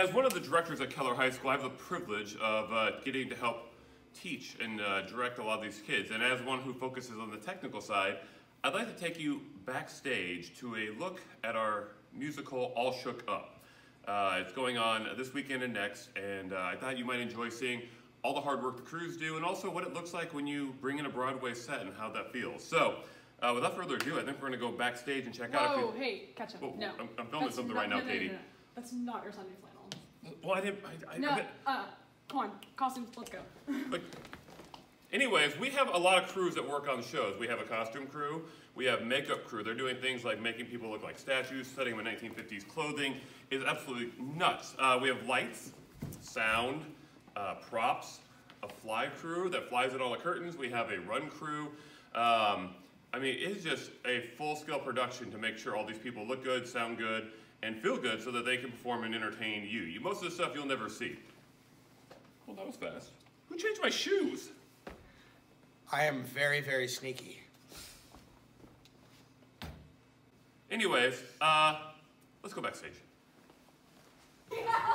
As one of the directors at Keller High School, I have the privilege of getting to help teach and direct a lot of these kids. And as one who focuses on the technical side, I'd like to take you backstage to a look at our musical All Shook Up. It's going on this weekend and next, and I thought you might enjoy seeing all the hard work the crews do and also what it looks like when you bring in a Broadway set and how that feels. So, without further ado, I think we're going to go backstage and check out. Oh, hey, catch up. Whoa, no. I'm filming something right now, Katie. No. That's not your Sunday flannel. Well, I didn't. Come on, costumes, let's go. But anyways, we have a lot of crews that work on the shows. We have a costume crew, we have makeup crew. They're doing things like making people look like statues, setting them in 1950s clothing. It's absolutely nuts. We have lights, sound, props, a fly crew that flies at all the curtains. We have a run crew. I mean, it's just a full-scale production to make sure all these people look good, sound good, and feel good so that they can perform and entertain you. Most of the stuff you'll never see. Well, that was fast. Who changed my shoes? I am very, very sneaky. Anyways, let's go backstage.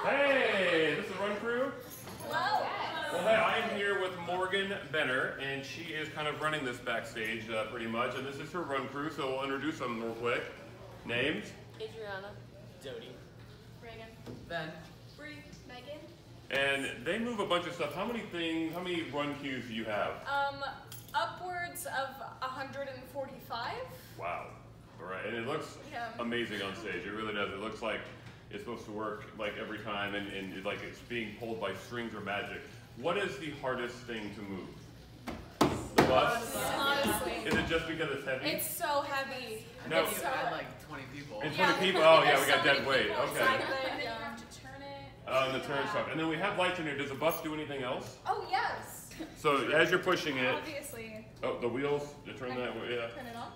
Hey, this is Run Crew. Hello. Well, hey, I am here with Morgan Benner, and she is kind of running this backstage pretty much, and this is her Run Crew, so we'll introduce them real quick. Names? Adriana. Jody. Reagan. Ben. Bree. Megan. And they move a bunch of stuff. How many run cues do you have? Upwards of 145. Wow. All right, and it looks amazing on stage. It really does. It looks like it's supposed to work like every time, and it's like it's being pulled by strings or magic. What is the hardest thing to move? The bus? Honestly. Is it just because it's heavy? It's so heavy. No. It's so had like 20 people. And 20 people? Oh yeah, we got so dead weight. people Okay. inside of it, and then you have to turn it. And the turn stuff. And then we have lights in here. Does the bus do anything else? Oh, yes. So as you're pushing it, Obviously. oh, the wheels, you turn that way, yeah. Turn it on.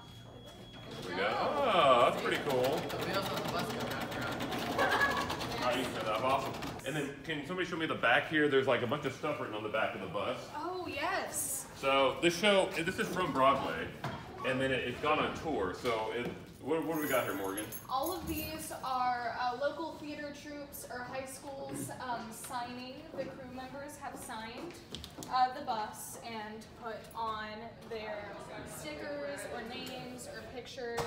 There we go. Oh, that's pretty cool. The wheels on the bus go round and round. Oh, you set up, awesome. And then can somebody show me the back here? There's like a bunch of stuff written on the back of the bus. Oh, yes. So this show, this is from Broadway, and then it's gone on tour. So what do we got here, Morgan? All of these are local theater troops or high schools signing. The crew members have signed the bus and put on their stickers or names or pictures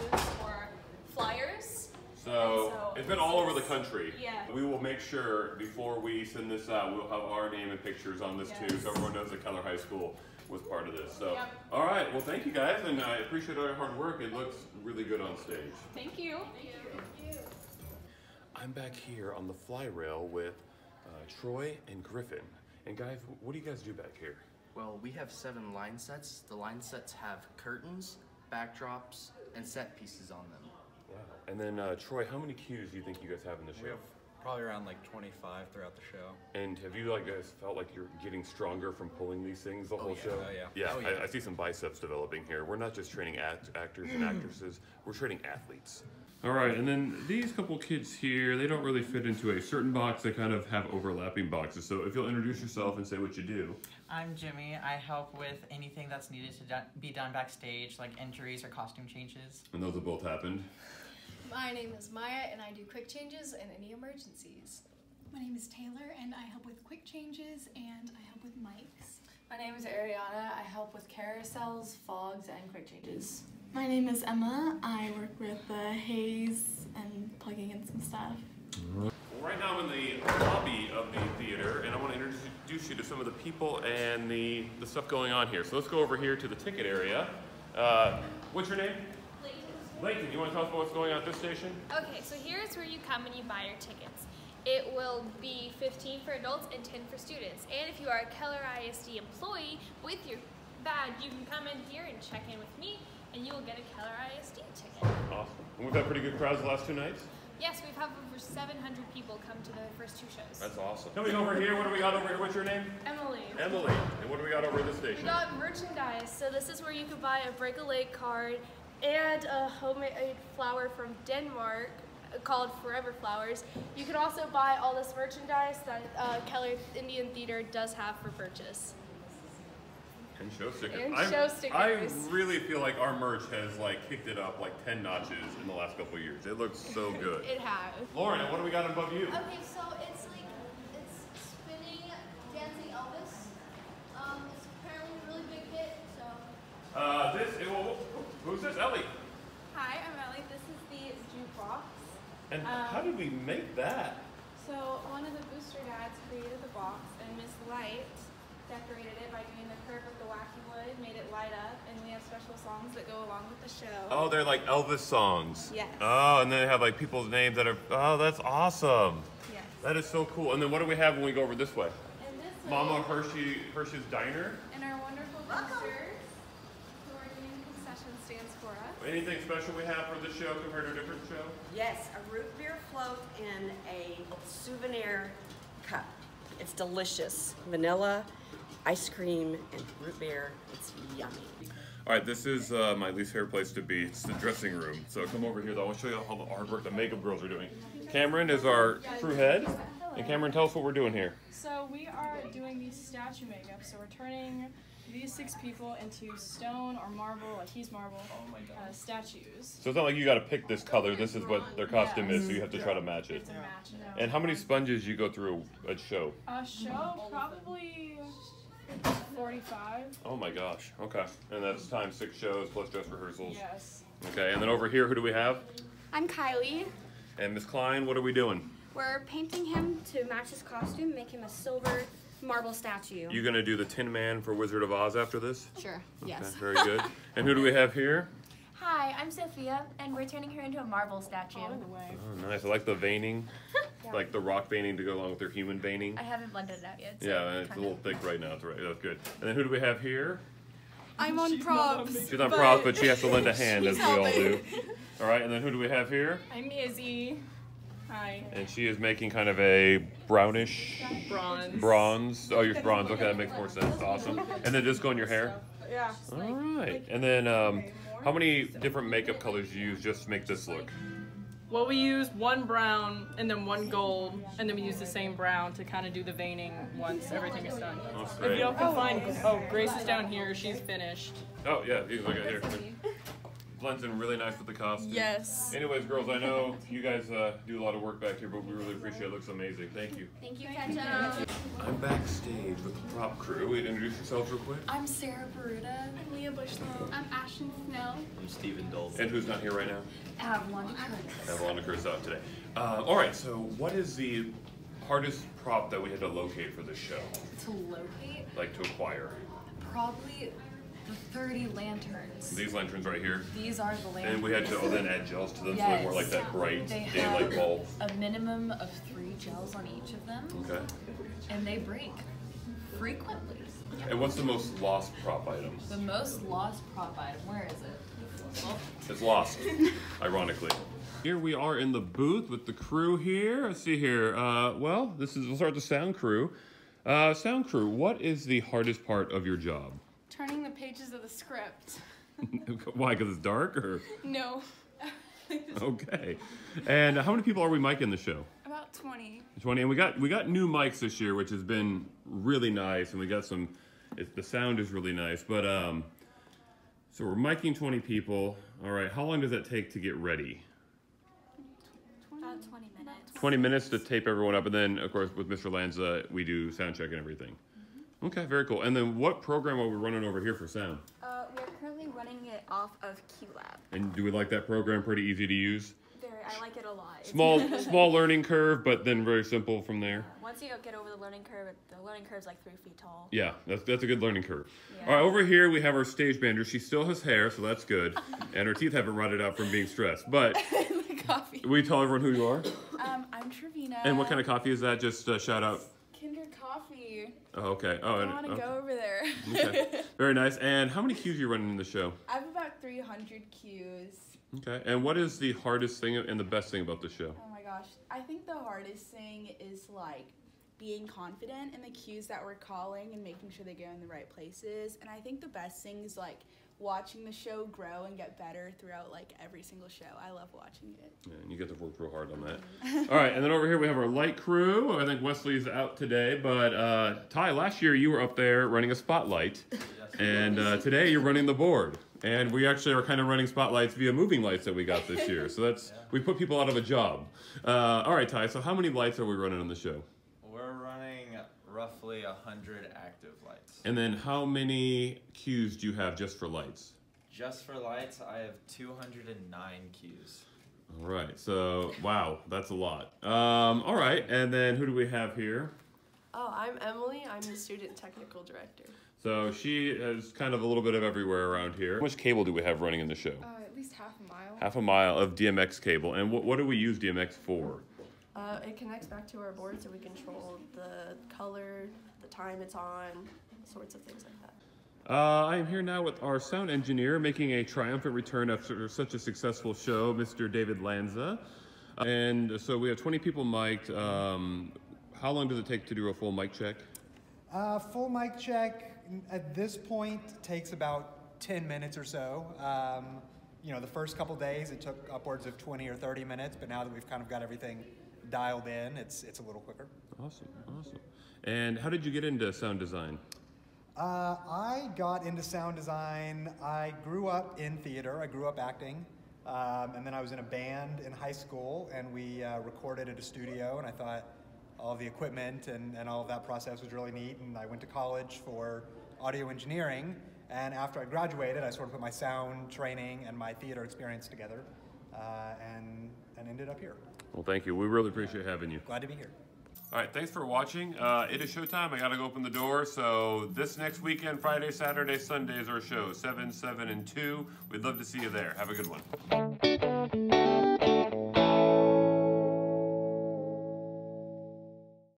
or flyers. So it's been all over the country. Yeah. We will make sure before we send this out, we'll have our name and pictures on this too, so everyone knows that Keller High School was part of this. So, all right, well, thank you guys, and I appreciate all your hard work. It looks really good on stage. Thank you. Thank you. I'm back here on the fly rail with Troy and Griffin. And guys, what do you guys do back here? Well, we have 7 line sets. The line sets have curtains, backdrops, and set pieces on them. Wow. And then Troy, how many cues do you think you guys have in the We show? have probably around like 25 throughout the show. And have you guys felt like you're getting stronger from pulling these things the whole show? Oh, yeah. Yeah, Oh, yeah. I see some biceps developing here. We're not just training actors and actresses, we're training athletes. All right, and then these couple kids here, they don't really fit into a certain box. They kind of have overlapping boxes. So if you'll introduce yourself and say what you do. I'm Jimmy. I help with anything that's needed to be done backstage, like entries or costume changes. And those have both happened. My name is Maya, and I do quick changes and any emergencies. My name is Taylor, and I help with quick changes, and I help with mics. My name is Ariana. I help with carousels, fogs, and quick changes. My name is Emma. I work with the haze and plugging in some stuff. Well, right now I'm in the lobby of the theater, and I want to introduce you to some of the people and the stuff going on here. So let's go over here to the ticket area. What's your name? Layton, you want to tell us what's going on at this station? Okay, so here's where you come and you buy your tickets. It will be $15 for adults and $10 for students. And if you are a Keller ISD employee with your badge, you can come in here and check in with me, and you will get a Keller ISD ticket. Awesome. And we've had pretty good crowds the last 2 nights? Yes, we've had over 700 people come to the first 2 shows. That's awesome. Coming over here, what do we got over here? What's your name? Emily. Emily. And what do we got over at this station? We got merchandise. So this is where you can buy a Break a Leg card and a homemade flower from Denmark called Forever Flowers. You can also buy all this merchandise that Keller Indian Theater does have for purchase. And show stickers. And show stickers. I really feel like our merch has like kicked it up like 10 notches in the last couple of years. It looks so good. It has. Lauren, what do we got above you? Okay, so it's like Who's this? Ellie. Hi, I'm Ellie. This is the jukebox. And how did we make that? So one of the booster dads created the box, and Miss Light decorated it by doing the curve of the wacky wood, made it light up, and we have special songs that go along with the show. Oh, they're like Elvis songs. Yes. Oh, and then they have like people's names that are, oh, that's awesome. Yes. That is so cool. And then what do we have when we go over this way? And this Mama Hershey's Diner. And our wonderful boosters who are doing concession stands for us. Anything special we have for this show compared to a different show? Yes, a root beer float in a souvenir cup. It's delicious. Vanilla, ice cream, and root beer. It's yummy. All right, this is my least favorite place to be. It's the dressing room. So come over here, though. I want to show you all the hard work the makeup girls are doing. Cameron is our crew head. And Cameron, tell us what we're doing here. So we are doing these statue makeup. So we're turning these 6 people into stone or marble, like he's marble, statues. So it's not like you got to pick this color. This is what their costume is, so you have to try to match it. And how many sponges you go through a show? A show, probably 45. Oh my gosh. Okay. And that's times 6 shows plus dress rehearsals. Yes. Okay. And then over here, who do we have? I'm Kylie. And Miss Klein, what are we doing? We're painting him to match his costume, make him a silver marble statue. You gonna do the Tin Man for Wizard of Oz after this? Sure. Okay, Yes. very good. And who do we have here? Hi, I'm Sophia, and we're turning her into a marble statue. Oh, nice. I like the veining, like the rock veining to go along with their human veining. I haven't blended it out yet. So Yeah, it's a little thick right now. That's right. That's good. And then who do we have here? I'm on props. She's on props, but she has to lend a hand, as She's we all helping. do. All right. And then who do we have here? I'm Izzy. Hi. And she is making kind of a brownish Bronze. Bronze. Oh, you're bronze. Okay, that makes more sense. Awesome. And then just go in your hair. Yeah. All right. And then how many different makeup colors do you use just to make this look? Well, we use one brown and then one gold, and then we use the same brown to kind of do the veining once everything is done. That's If great. you all can find, oh, Grace is down here. She's finished. Oh yeah, you can look at here. Blends in really nice with the costume. Yes. Anyways, girls, I know you guys do a lot of work back here, but we really appreciate it. It looks amazing. Thank you. Thank you, Ketchup. I'm backstage with the prop crew. Introduce yourselves real quick. I'm Sarah Baruta. I'm Leah Bushlow. I'm Ashton Snow. I'm Steven Dolphin. And who's not here right now? Avalon Curtis. Avalon Curtis out today. All right, so what is the hardest prop that we had to locate for this show? To locate? Like to acquire? Probably the 30 lanterns. These lanterns right here? These are the lanterns. And we had to then add gels to them so Yes. they weren't like that bright They daylight have bulb. a minimum of 3 gels on each of them. Okay. And they break frequently. And what's the most lost prop item? The most lost prop item, where is it? Well, It's lost, ironically. Here we are in the booth with the crew here. Let's see here. Well, we'll start with the sound crew. Sound crew, what is the hardest part of your job? Turning the pages of the script. Why, because it's dark or? No. Okay. And how many people are we micing the show? About 20. 20, and we got new mics this year, which has been really nice, and we got some, the sound is really nice, but so we're miking 20 people. All right, how long does that take to get ready? About 20 minutes. 20 minutes to tape everyone up, and then, of course, with Mr. Lanza, we do sound check and everything. Okay, very cool. And then what program are we running over here for sound? We are currently running it off of QLab. And do we like that program? Pretty easy to use? Very, I like it a lot. Small learning curve, but then very simple from there. Once you get over the learning curve's like 3 feet tall. Yeah, that's a good learning curve. Yeah. All right, over here we have our stage manager. She still has hair, so that's good. And her teeth haven't rotted out from being stressed. But Coffee. will you tell everyone who you are? I'm Trevina. And what kind of coffee is that? Just shout out. Kinder Coffee. Oh, okay. Oh, I want to go over there. Okay. Very nice. And how many cues are you running in the show? I have about 300 cues. Okay. And what is the hardest thing and the best thing about the show? Oh my gosh. I think the hardest thing is like being confident in the cues that we're calling and making sure they go in the right places. And I think the best thing is like watching the show grow and get better throughout like every single show. I love watching it. Yeah, and you get to work real hard on that. All right, and then over here we have our light crew. I think Wesley's out today, but Ty, last year you were up there running a spotlight, and today you're running the board. And we actually are kind of running spotlights via moving lights that we got this year. So that's we put people out of a job. All right, Ty. So how many lights are we running on the show? We're running roughly 100 active lights. And then how many cues do you have just for lights? Just for lights, I have 209 cues. All right, so wow, that's a lot. All right, and then who do we have here? Oh, I'm Emily. I'm the student technical director. So she is kind of a little bit of everywhere around here. How much cable do we have running in the show? At least half a mile. Half a mile of DMX cable. And what do we use DMX for? It connects back to our board so we control the color, the time it's on, sorts of things like that. I am here now with our sound engineer making a triumphant return after such a successful show, Mr. David Lanza. And so we have 20 people mic'd. How long does it take to do a full mic check? Full mic check at this point takes about 10 minutes or so. You know, the first couple days it took upwards of 20 or 30 minutes, but now that we've kind of got everything dialed in, it's a little quicker. Awesome, awesome. And how did you get into sound design? I got into sound design. I grew up in theater. I grew up acting. And then I was in a band in high school, and we recorded at a studio, and I thought all of the equipment and all of that process was really neat. And I went to college for audio engineering. And after I graduated, I sort of put my sound training and my theater experience together and ended up here. Well, thank you. We really appreciate having you. Glad to be here. All right, thanks for watching. It is showtime. I got to go open the door. So this next weekend, Friday, Saturday, Sunday is our show, 7, 7, and 2. We'd love to see you there. Have a good one.